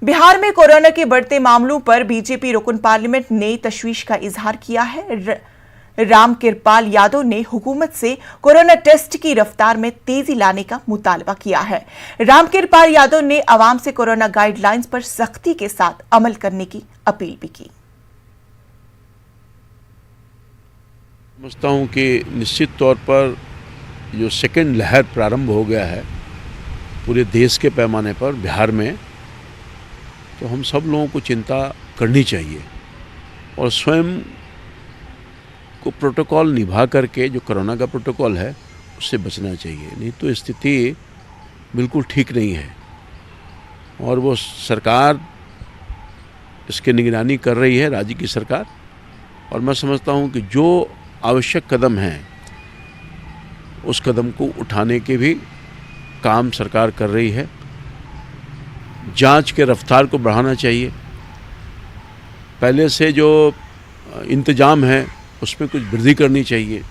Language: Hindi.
बिहार में कोरोना के बढ़ते मामलों पर बीजेपी रुकन पार्लियामेंट ने तशवीश का इजहार किया है। रामकृपाल यादव ने हुकूमत से कोरोना टेस्ट की रफ्तार में तेजी लाने का मुतालबा किया है। रामकृपाल यादव ने आवाम से कोरोना गाइडलाइंस पर सख्ती के साथ अमल करने की अपील भी की। समझता हूं कि निश्चित तौर पर जो सेकेंड लहर प्रारंभ हो गया है पूरे देश के पैमाने पर बिहार में, तो हम सब लोगों को चिंता करनी चाहिए और स्वयं को प्रोटोकॉल निभा करके जो कोरोना का प्रोटोकॉल है उससे बचना चाहिए। नहीं तो स्थिति बिल्कुल ठीक नहीं है और वो सरकार इसकी निगरानी कर रही है, राज्य की सरकार। और मैं समझता हूँ कि जो आवश्यक कदम हैं उस कदम को उठाने के भी काम सरकार कर रही है। जांच के रफ्तार को बढ़ाना चाहिए। पहले से जो इंतजाम है उसमें कुछ वृद्धि करनी चाहिए।